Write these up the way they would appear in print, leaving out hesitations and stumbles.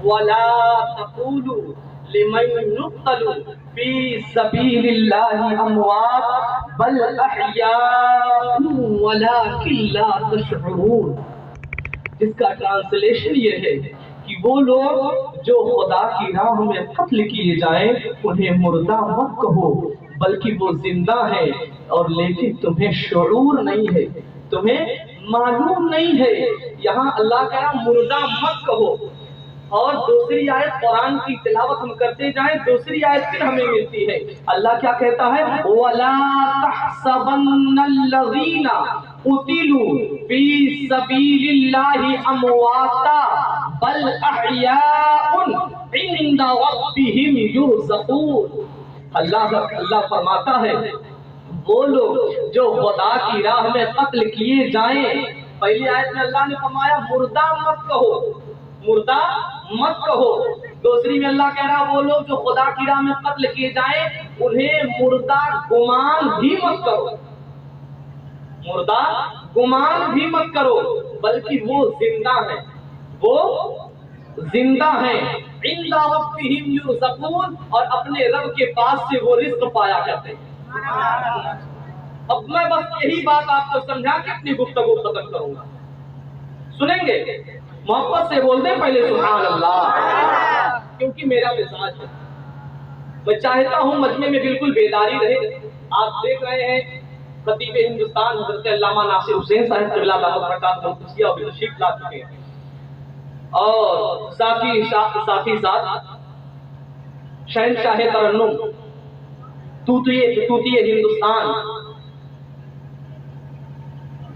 ولا تقولوا لمن يقتل في سبيل الله اموات بل احياء ولكن لا تشعرون. جس کا ٹرانسلیشن یہ ہے کہ وہ لوگ جو خدا کی راہ میں قتل کیے جائیں انہیں مردہ مت کہو بلکہ وہ زندہ ہے، اور لیکن تمہیں شعور نہیں ہے، تمہیں معلوم نہیں ہے. یہاں اللہ کہہ رہا مردہ مت کہو. اور دوسری آیت قرآن کی تلاوت ہم کرتے جائیں، دوسری آیت پھر ہمیں ملتی ہے. اللہ کیا کہتا ہے؟ وَلَا تَحْسَبَنَّ الَّذِينَ قُتِلُوا فِي سَبِيلِ اللَّهِ أَمْوَاتًا بَلْ أَحْيَاءٌ عِندَ رَبِّهِمْ يُرْزَقُونَ. اللہ فرماتا ہے وہ لوگ جو خدا کی راہ میں قتل کیے جائیں. پہلی آیت میں اللہ نے فرمایا مردہ مت کہو، مردہ مت کہو. دوسری میں اللہ کہہ رہا وہ لوگ جو خدا کی راہ میں قتل کیے جائیں انہیں مردہ گمان بھی مت کرو، مردہ گمان بھی مت کرو بلکہ وہ زندہ ہیں، وہ زندہ ہیں. عند ربهم یرزقون، اور اپنے رب کے پاس سے وہ رزق پایا کرتے ہیں. اب میں بس یہی بات آپ کو سمجھا کے اپنی گفتگو ختم کروں گا. سنیں گے؟ محبت سے بول دیں پہلے سبحان اللہ، کیونکہ میرا مزاج ہے. میں چاہتا ہوں مجمع میں بالکل بیداری رہے. آپ دیکھ رہے ہیں خطیب ہندوستان حضرت علامہ ناصر حسین صاحب قبلہ دامت برکاتہ القدسیہ اور تشریف لا چکے ہیں، اور ساتھی ساتھ شہنشاہ ترنم توتی ہندوستان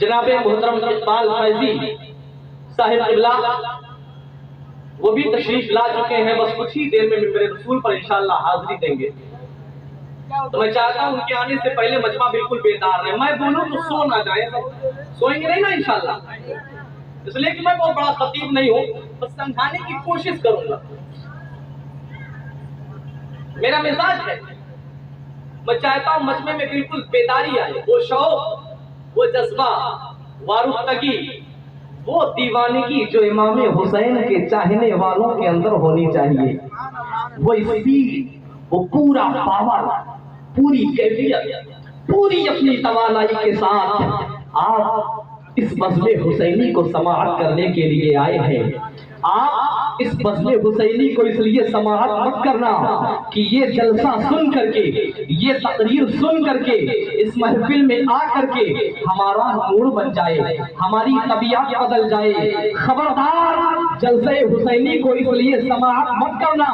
جناب محترم اقبال فیضی صاحب قبلہ وہ بھی تشریف لا چکے ہیں. بس کچھ ہی دیر میں ممبر رسول پر انشاءاللہ حاضری دیں گے. تو میں چاہتا ہوں ان کے آنے سے پہلے مجمع بالکل بیدار رہے. میں بولوں تو سو نہ جائے، سوئیں گے نہیں نا انشاءاللہ، اس لیے کہ میں بہت بڑا خطیب نہیں ہوں، بس سمجھانے کی کوشش کروں گا. میرا مزاج ہے، میں چاہتا ہوں مجمع میں بالکل بیداری آئے. وہ شوق، وہ جذبہ، وارفتگی، وہ دیوانگی جو امام حسین کے چاہنے والوں کے اندر ہونی چاہیے، وہ اسپیڈ، وہ پورا پاور، پوری کیفیت، پوری اپنی توانائی کے ساتھ آپ اس بزم حسینی کو سماعت کرنے کے لیے آئے ہیں. آپ اس بزم حسینی کو اس لیے سماعت مت کرنا کہ یہ جلسہ سن کر کے، یہ تقریر سن کر کے، اس محفل میں آ کر کے ہمارا موڈ بن جائے، ہماری طبیعت بدل جائے. خبردار، جلسہ حسینی کو اس لیے سماعت مت کرنا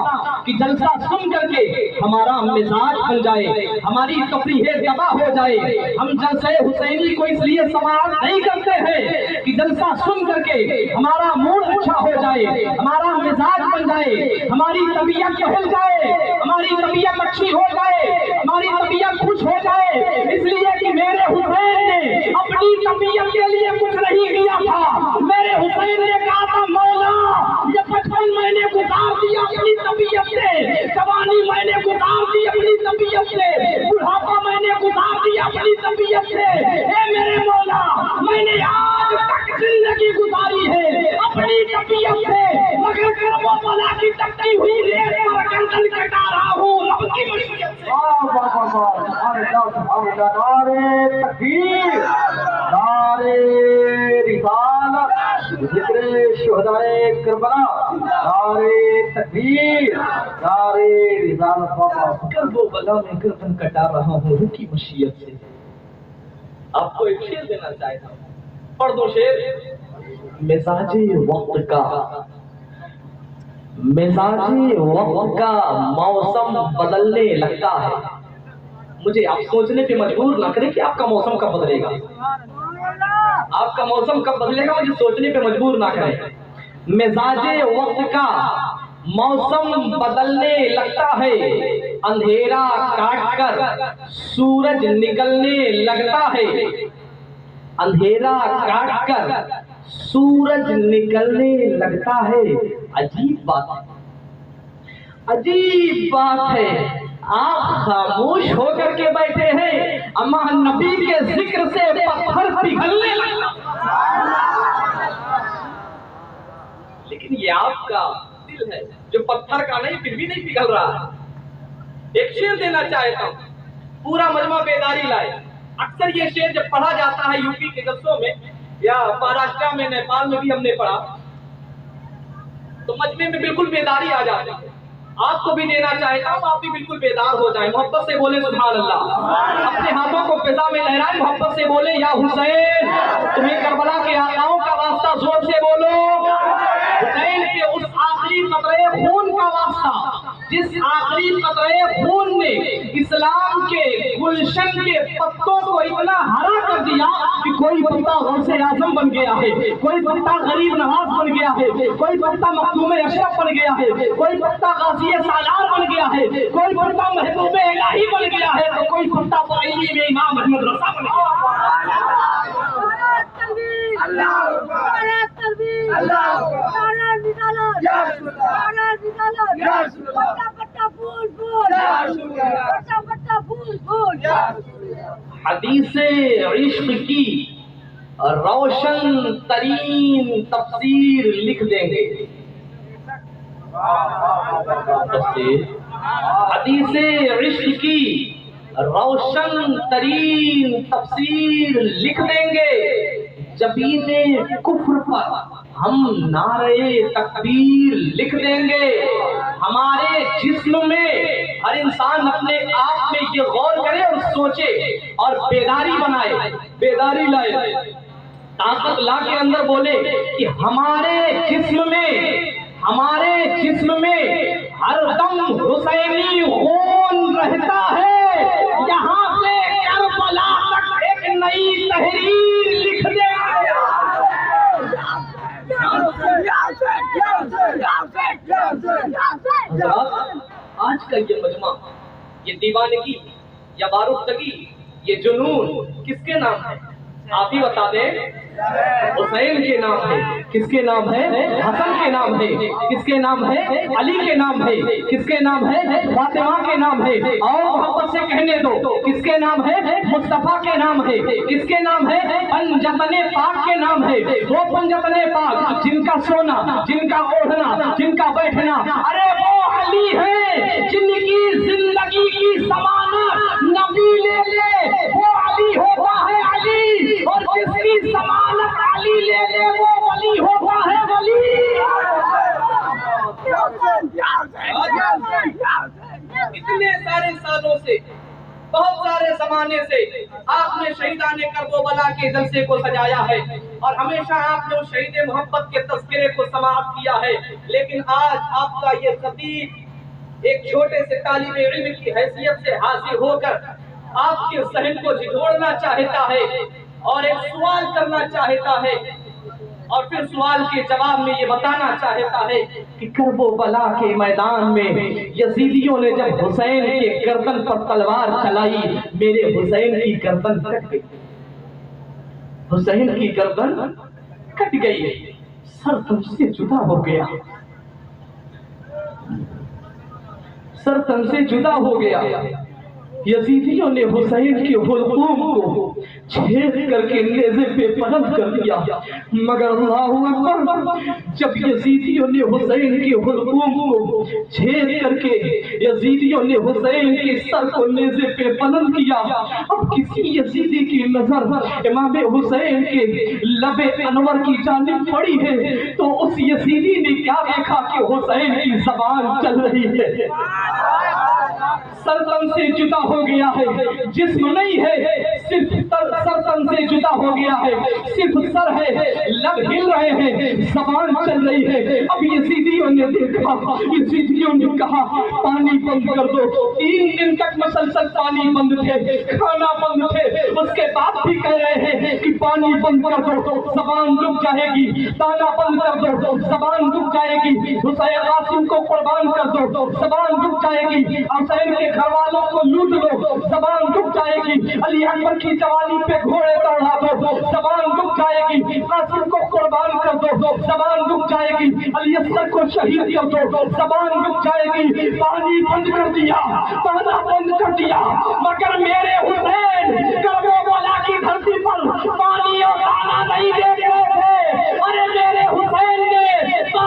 کہ جلسہ سن کر کے ہمارا مزاج بن جائے، ہماری تفریح تباہ ہو جائے. ہم جلسہ حسینی کو اس لیے سماعت نہیں کرتے ہیں کہ جلسہ سن کر کے ہمارا موڈ اچھا ہو جائے، ہمارا مزاج بن جائے، ہماری طبیعت بہل جائے، ہماری طبیعت اچھی ہو جائے، ہماری طبیعت خوش ہو جائے. اس لیے کہ میرے حسین نے اپنی طبیعت کے لیے کچھ نہیں کیا تھا. میرے حسین نے کہا تھا مولا یہ 55 مہینے گزار دیا اپنی طبیعت سے، جوانی میں نے گزار دی اپنی طبیعت سے، بڑھاپا میں نے گزار دیا اپنی طبیعت سے. اے میرے مولا میں نے آج تک زندگی گزاری ہے اپنی طبیعت سے، مگر کرم و بلا کی تکتی ہوئی ریت پر گردن کٹا رہا ہوں رب کی مشیت سے. نعرے تکبیر، نعرے رسالت، ذکر شہدائے کربلا، نعرے تکبیر، نعرے رسالت. کرب و بلا میں گردن کٹا رہا ہوں رب کی مشیت سے. آپ کو ایک شعر دینا چاہتا ہوں، پڑھ دو شعر. مزاج وقت کا، مزاج وقت کا موسم بدلنے لگتا ہے. مجھے آپ سوچنے پہ مجبور نہ کریں کہ آپ کا موسم کب بدلے گا، آپ کا موسم کب بدلے گا، مجھے سوچنے پہ مجبور نہ کریں. مزاج وقت کا موسم بدلنے لگتا ہے، اندھیرا کاٹ کر سورج نکلنے لگتا ہے. اندھیرا کاٹ کر سورج نکلنے لگتا ہے. عجیب بات ہے، عجیب بات ہے. آپ خاموش ہو کر کے بیٹھے ہیں، اما نبی کے ذکر سے پتھر پگھلنے لگتا. لیکن یہ آپ کا دل ہے جو پتھر کا نہیں پھر بھی نہیں پگھل رہا ہے۔ ایک شعر دینا چاہتا ہوں، پورا مجمع بیداری لائے۔ اکثر یہ شعر جب پڑھا جاتا ہے یوپی کے جلسوں میں یا مہاراشٹر میں، نیپال میں بھی ہم نے پڑھا، تو مجمع میں بالکل بیداری آ جاتی ہے۔ آپ کو بھی دینا چاہتا ہوں، آپ بھی بالکل بیدار ہو جائیں، محبت سے بولے سبحان اللہ، اپنے ہاتھوں کو فضا میں لہرائیں، محبت سے بولے یا حسین، تمہیں کربلا کے آقاؤں کا واسطہ زور سے بولو، حسین کے اس آخری قطرے خون کا واسطہ جس آخری قطرے خون نے اسلام کے گلشن کے پتوں کو اتنا ہرا کر دیا کہ کوئی پتا غوث اعظم بن گیا ہے، کوئی پتا غریب نواز بن گیا ہے، کوئی پتا مخدوم اشرف بن گیا ہے، کوئی پتا غازی سالار بن گیا ہے، کوئی پتا محبوب الہی بن گیا ہے، تو کوئی پتا فائلی میں امام احمد رضا بن گیا حدیث عشق کی روشن ترین تفسیر لکھ دیں گے، حدیث عشق کی روشن ترین تفسیر لکھ دیں گے، جبین کفر پر ہم نعرے تکبیر لکھ دیں گے۔ ہمارے جسم میں ہر انسان اپنے آپ میں یہ غور کرے اور سوچے اور بیداری بنائے، بیداری لائے، طاقت لا کے اندر بولے کہ ہمارے جسم میں ہر دم حسینی خون رہتا ہے، یہاں سے کربلا تک ایک نئی تحریر لکھ دیں گے۔ آج کا یہ مجمع، یہ دیوانگی یا بارفتگی، یہ جنون کس کے نام ہے؟ آپ ہی بتا دیں۔ حسین کے نام ہے، کس کے نام ہے؟ حسن کے نام ہے، کس کے نام ہے؟ علی کے نام ہے، کس کے نام ہے؟ فاطمہ کے نام ہے، اور محبت سے کہنے دو کس کے نام ہے؟ مصطفیٰ کے نام ہے، کس کے نام ہے؟ پنجتن پاک کے نام ہے، وہ پنجتن پاک جن کا سونا، جن کا اوڑھنا، جن کا بیٹھنا، ارے وہ علی ہے جن کی زندگی کی ضمانت نبی لے لے، وہ علی ہوتا ہے علی، اور جس کی ضمانت علی لے لے وہ ولی ہوتا ہے ولی۔ اتنے سارے سالوں سے، بہت سارے زمانے سے آپ نے شہیدان کربلا کے جلسے کو سجایا ہے اور ہمیشہ آپ نے اس شہید محبت کے تذکرے کو سماعت کیا ہے، لیکن آج آپ کا یہ خطیب ایک چھوٹے سے طالب علم کی حیثیت سے حاضر ہو کر آپ کے ذہن کو جھنجھوڑنا چاہتا ہے اور ایک سوال کرنا چاہتا ہے، اور پھر سوال کے جواب میں یہ بتانا چاہتا ہے کہ کربلا کے میدان میں یزیدیوں نے جب حسین کے گردن پر تلوار چلائی، میرے حسین کی گردن کٹ گئی، حسین کی گردن کٹ گئی، سر تن سے جدا ہو گیا، سر تن سے جدا ہو گیا۔ یزیدیوں نے حسین کے حلقوم کو چھید کر کے نیزے پہ بلند کر دیا، مگر اللہ اکبر، جب یزیدیوں نے حسین کے حلقوم کو چھید کر کے یزیدیوں نے حسین کے سر کو نیزے پہ بلند کیا، اب کسی یزیدی کی نظر امام حسین کے لب انور کی جانب پڑی ہے تو اس یزیدی نے کیا دیکھا کہ حسین کی زبان چل رہی ہے، سر تن سے جدا ہو گیا ہے، جسم نہیں ہے، صرف سر تن سے جدا ہو گیا ہے، صرف سر ہے، لب ہل رہے ہیں، زبان چل رہی ہے۔ اب یزیدیوں نے دیکھا، یزیدیوں نے کہا پانی بند کر دو، 3 دن تک مسلسل پانی بند تھے، کھانا بند تھے، اس کے بعد بھی کہہ رہے ہیں کہ پانی بند کر دو، زبان رک جائے گی، دانا بند کر دو، زبان رک جائے گی، حسین قاسم کو قربان کر دو، زبان رک جائے گی، حسین کے گھر والوں کو لوٹ لو، زبان رک جائے گی، علی اکبر کی جوانی پہ گھوڑے دوڑا دو، زبان رک جائے گی، قاسم کو قربان کر دو، زبان رک جائے گی، علی اصغر کو شہید کر دو، زبان رک جائے گی۔ پانی بند کر دیا، دانا بند کر دیا، مگر میرے حسین کربلا کی دھرتی پر پانی اور دانا نہیں دے رہے تھے، ارے میرے حسین نے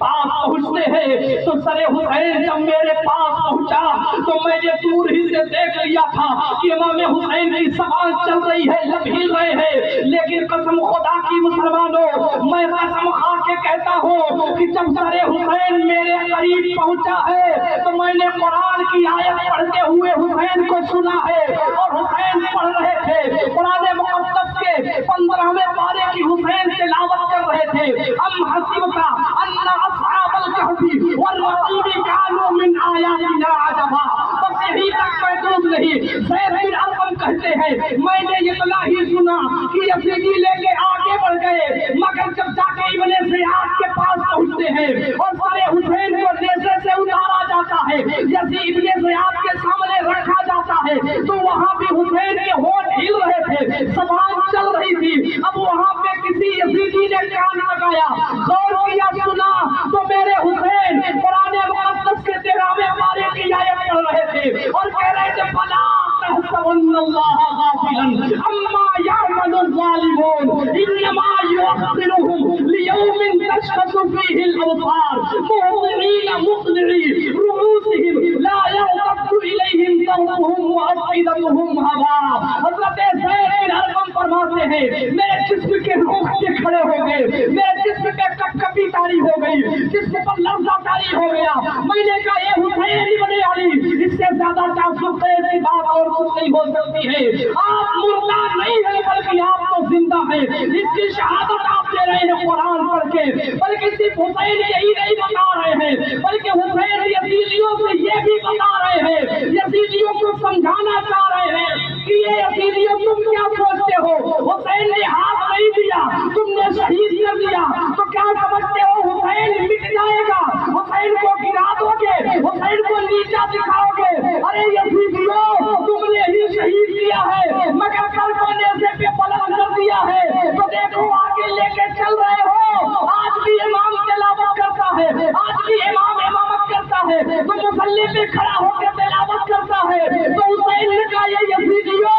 پاس پہنچتے ہیں تو سر حسین جب میرے پاس پہنچا تو میں نے دور ہی سے دیکھ لیا تھا کہ امام حسین کی زبان چل رہی ہے، لب ہل رہے ہیں، لیکن قسم خدا کی مسلمانوں میں قسم کھا کے کہتا ہوں کہ جب سر حسین میرے قریب پہنچا ہے تو میں نے قرآن کی آیت پڑھتے ہوئے حسین کو سنا ہے، اور حسین پڑھ رہے تھے قرآن مقدس کے 15ویں پارے کی حسین تلاوت کر رہے تھے، ام حسبت ان اصحاب الکہف والرقیم کانوا من آیاتنا عجبا، بس یہی تک محدود نہیں، زید بن ارقم کہتے ہیں میں نے اتنا ہی سنا کہ یزیدی لے کے آگے بڑھ گئے، مگر جب جا کے ابن زیاد کے پاس پہنچتے ہیں اور سارے حسین کو نیزے سے اتارا جاتا ہے، یزید ابن زیاد کے سامنے رکھا جاتا ہے تو وہاں بھی حسین کے ہونٹ ہل رہے تھے، زبان چل رہی تھی۔ اب وہاں پہ کسی یزیدی نے کان لگایا، غور کیا، سنا تو میرے حسین قرآن مقدس کے 13ویں پارے کی آیت پڑھ رہے تھے اور کہہ رہے تھے فلا تحسبن اللہ غافلا عما يعمل الظالمون انما يؤخرهم ليوم تشخص فيه الابصار مهطعين مقنعي رؤوسهم لا يرتد اليهم طرفهم وافئدتهم هواء۔ حضرت زید بن ارقم فرماتے ہیں میرے جسم کے روکھتے کھڑے ہو گئے، میرے جسم پہ کپکپی طاری ہو گئی، جسم پر لرزہ طاری ہو گیا، میں نے کہا اے حسین ابن علی اس سے زیادہ تعصب کی بات اور کچھ نہیں ہو سکتی ہے، آپ مردہ نہیں ہے بلکہ آپ تو زندہ ہیں، اس کی شہادت آپ دے رہے ہیں قرآن پڑھ کے، بلکہ صرف حسین یہی نہیں بتا رہے ہیں بلکہ حسین یزیدیوں سے یہ بھی بتا رہے ہیں، یزیدیوں کو سمجھانا چاہ رہے ہیں کہ یہ یزیدیوں تم کیا سوچتے ہو، حسین نے ہاتھ نہیں دیا تم نے شہید کر دیا تو کیا سمجھتے ہو حسین مٹ جائے گا، حسین کو گرا دو گے، حسین کو نیچا دکھاؤ گے، ارے یزیدیوں تم نے ہی شہید کیا ہے مگر سر کو نیزے پہ بلند کر دیا ہے تو دیکھو آگے لے کے چل رہے ہو، آج بھی امام تلاوت کرتا ہے، آج بھی امام امامت کرتا ہے تو مصلی پہ کھڑا ہو کے تلاوت کرتا ہے تو حسین نے کہا یہ یزیدیوں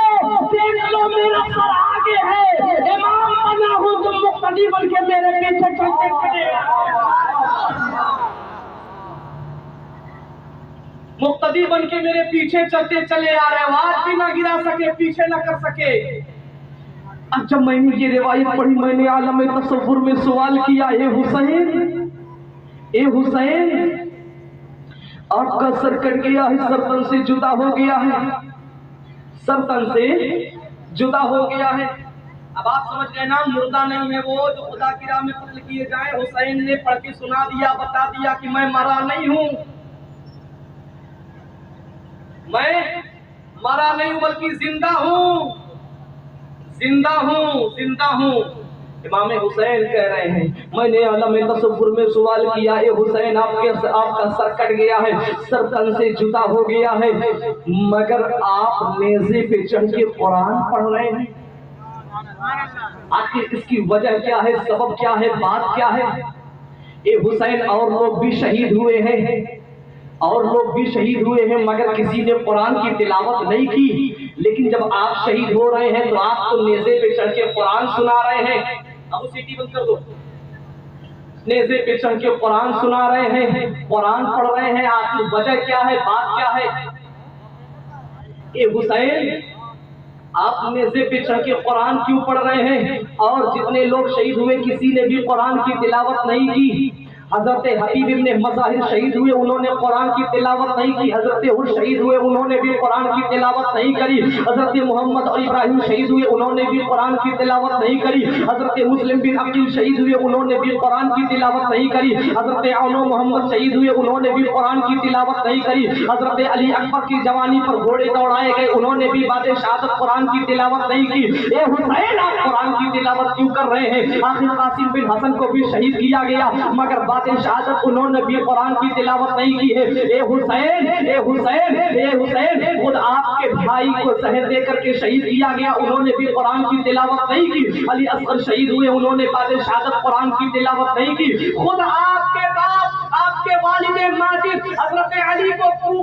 دیکھ لو میرا سر آگے ہے، امام بنا ہوں تم مقتدی بن کے میرے پیچھے چلتے کھڑے، مقتدی بن کے میرے پیچھے چلتے چلے آ رہے، آواز بھی نہ گرا سکے، پیچھے نہ کر سکے۔ اب جب میں نے یہ روایت پڑھی میں نے عالم تصور میں سوال کیا، اے حسین آپ کا سر کٹ گیا ہے، سر تن سے جدا ہو گیا ہے، سر تن سے جدا ہو گیا ہے۔ اب آپ سمجھ گئے نا مردہ نہیں ہے وہ جو خدا کی راہ میں قتل کیے جائیں، حسین نے پڑھ کے سنا دیا، بتا دیا کہ میں مرا نہیں ہوں، میں مرا نہیں ہوں بلکہ زندہ ہوں، زندہ ہوں، زندہ ہوں۔ امام حسین کہہ رہے ہیں میں نے عالم تصور میں سوال کیا، اے حسین آپ کا سر کٹ گیا ہے، سر تن سے جدا ہو گیا ہے، مگر آپ نیزے پہ چڑھ کے قرآن پڑھ رہے ہیں، آخر اس کی وجہ کیا ہے، سبب کیا ہے، بات کیا ہے؟ اے حسین اور لوگ بھی شہید ہوئے ہیں، اور لوگ بھی شہید ہوئے ہیں مگر کسی نے قرآن کی تلاوت نہیں کی، لیکن جب آپ شہید ہو رہے ہیں تو آپ تو نیزے پہ چڑھ کے قرآن سنا رہے ہیں، اب سیٹی بند کر دو، نیزے پہ چڑھ کے قرآن سنا رہے ہیں، قرآن پڑھ رہے ہیں، آپ کی وجہ کیا ہے، بات کیا ہے؟ اے حسین آپ نیزے پہ چڑھ کے قرآن کیوں پڑھ رہے ہیں؟ اور جتنے لوگ شہید ہوئے کسی نے بھی قرآن کی تلاوت نہیں کی، حضرت حبیب ابن مظاہر شہید ہوئے انہوں نے قرآن کی تلاوت نہیں کی، حضرت حر شہید ہوئے انہوں نے بھی قرآن کی تلاوت نہیں کری، حضرت محمد اور ابراہیم شہید ہوئے انہوں نے بھی قرآن کی تلاوت نہیں کری، حضرت مسلم بن عقیل شہید ہوئے انہوں نے بھی قرآن کی تلاوت نہیں کری، حضرت علو محمد شہید ہوئے انہوں نے بھی قرآن کی تلاوت نہیں کری، حضرت علی اکبر کی جوانی پر گھوڑے دوڑائے گئے انہوں نے بھی باد شہادت قرآن کی تلاوت نہیں کی۔ اے حسین آپ قرآن کی تلاوت کیوں کر رہے ہیں؟ آخر قاسم بن حسن کو بھی شہید کیا گیا مگر شہادت انہوں نے بھی قرآن کی تلاوت نہیں کی ہے۔ اے حسین اے حسین اے حسین خود آپ کے بھائی کو زہر دے کر کے شہید کیا گیا انہوں نے بھی قرآن کی تلاوت نہیں کی، علی اصغر شہید ہوئے انہوں نے بعد شہادت قرآن کی تلاوت نہیں کی، خود آپ کے باپ آپ کے والد ماجد حضرت علی کو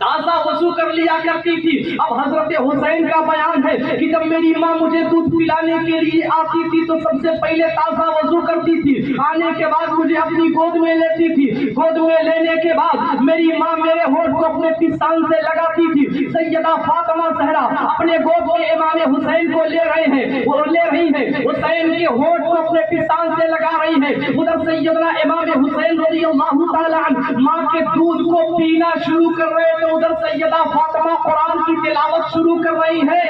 تازہ وضو کر لیا کرتی تھی. اب حضرت حسین کا بیان ہے کہ جب میری ماں مجھے دودھ پلانے کے لیے آتی تھی تو سب سے پہلے تازہ وضو کرتی تھی. آنے کے بعد مجھے اپنی گود میں لیتی تھی. گود میں لینے کے بعد میری ماں میرے ہونٹ کو اپنے پستان سے لگاتی تھی. سیدہ فاطمہ زہرا اپنے گود میں امام حسین کو لے رہی ہیں. حسین کے ہونٹ کو اپنے پستان سے لگا رہی ہے. ادھر سیدنا امام حسین رضی اللہ تعالی عنہ ماں کے دودھ کو پینا شروع کر رہے تو ادھر سیدہ فاطمہ قرآن کی تلاوت شروع کر رہی ہے.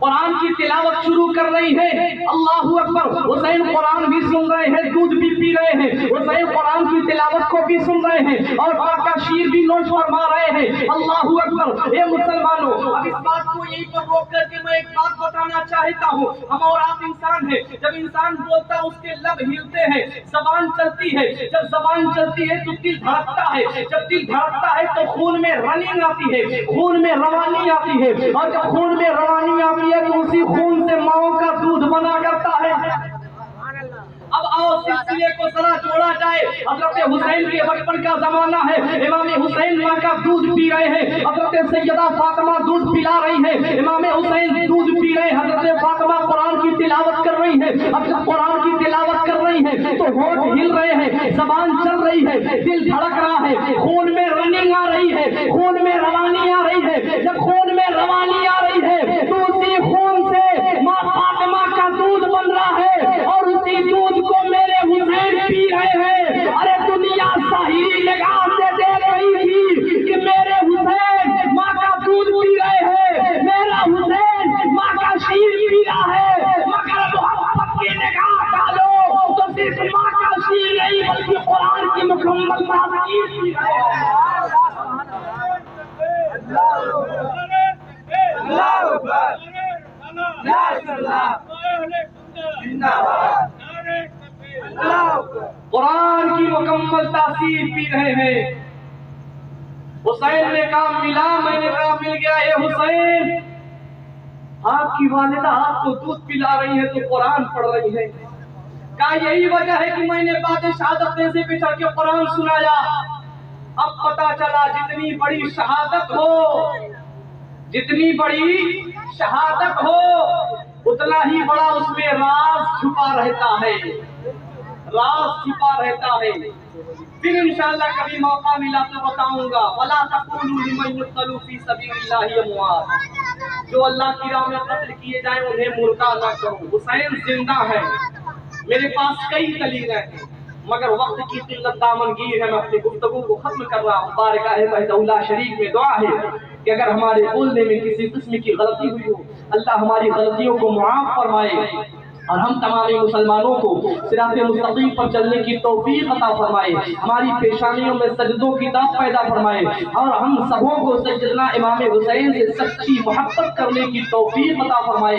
قرآن کی تلاوت شروع کر رہی ہے. اللہ اکبر. حسین قرآن بھی سن رہے ہیں, دودھ بھی پی رہے ہیں. حسین قرآن کی تلاوت کو بھی سن رہے ہیں اور کا شیر بھی نوش فرما رہے ہیں. اللہ اکبر. اے مسلمانوں, اب اس بات کو یہیں پر روک کر کے میں ایک بات بتانا چاہتا ہوں. ہم اور آپ انسان ہیں. جب انسان بولتا ہے اس کے لب ہلتے ہیں, زبان چلتی ہے. جب زبان چلتی ہے تو دل دھڑکتا ہے. جب دل دھڑکتا ہے تو خون میں رننگ آتی ہے, خون میں روانی آتی ہے. اور جب خون میں روانی آتی ہے تو اسی خون سے ماؤں کا دودھ بنا کرتا ہے. اب آؤ سلسلے کو ذرا جوڑا جائے. حضرت حسین کے بچپن کا زمانہ ہے. امام حسین ماں کا دودھ پی رہے ہیں. حضرت سیدہ فاطمہ دودھ پلا رہی ہے. امام حسین دودھ پی رہے ہیں. حضرت فاطمہ قرآن کی تلاوت کر رہی ہے. اب جب قرآن کی تلاوت کر رہی ہے تو ہونٹ ہل رہے ہیں, زبان چل رہی ہے, دل دھڑک رہا ہے, خون میں رننگ آ رہی ہے, خون میں روانی آ رہی ہے. جب خون میں روانی آ رہی ہے تو اسی خون سے ماں فاطمہ کا دودھ بن رہا ہے اور اسی دودھ کو میرے حسین پی رہے ہیں. ارے دنیا ظاہری نگاہ سے دیکھ رہی تھی کہ میرے حسین ماں کا دودھ پی رہے ہیں, میرا حسین ماں کا شیر پی رہا ہے, مگر محبت کی نگاہ ڈالو تو صرف ماں کا شیر نہیں بلکہ قرآن کی مکمل تاثیر پی رہے ہیں. اللہ اکبر. قرآن کی مکمل تاثیر پی رہے ہیں. حسین نے کہا ملا, میں نے کہا مل گیا. اے حسین, آپ کی والدہ آپ کو دودھ پلا رہی ہے تو قرآن پڑھ رہی ہے. کہا یہی وجہ ہے کہ میں نے بعد شہادت سے بچھڑ کے قرآن سنایا. اب پتا چلا جتنی بڑی شہادت ہو, جتنی بڑی شہادت ہو اتنا ہی بڑا اس میں راز چھپا رہتا ہے, راز چھپا رہتا ہے. پھر انشاءاللہ کبھی موقع ملا تو بتاؤں گا. وَلَا تَقُولُوا لِمَن يُقْتَلُ فِي سَبِيلِ اللَّهِ أَمْوَاتٌ, جو اللہ کی راہ میں قتل کیے جائیں انہیں مردہ نہ کرو. حسین زندہ ہے. میرے پاس کئی دلیلیں ہیں مگر وقت کی قلت دامنگیر ہے. میں اپنی گفتگو کو ختم کر رہا ہوں. بارگاہ وحدہ اللہ شریف میں دعا ہے کہ اگر ہمارے بولنے میں کسی قسم کی غلطی ہوئی ہو, اللہ ہماری غلطیوں کو معاف فرمائے اور ہم تمام مسلمانوں کو صراط مستقیم پر چلنے کی توفیق عطا فرمائے. ہماری پیشانیوں میں سجدوں کی داغ پیدا فرمائے اور ہم سبوں کو سیدنا امام حسین سے سچی محبت کرنے کی توفیق عطا فرمائے.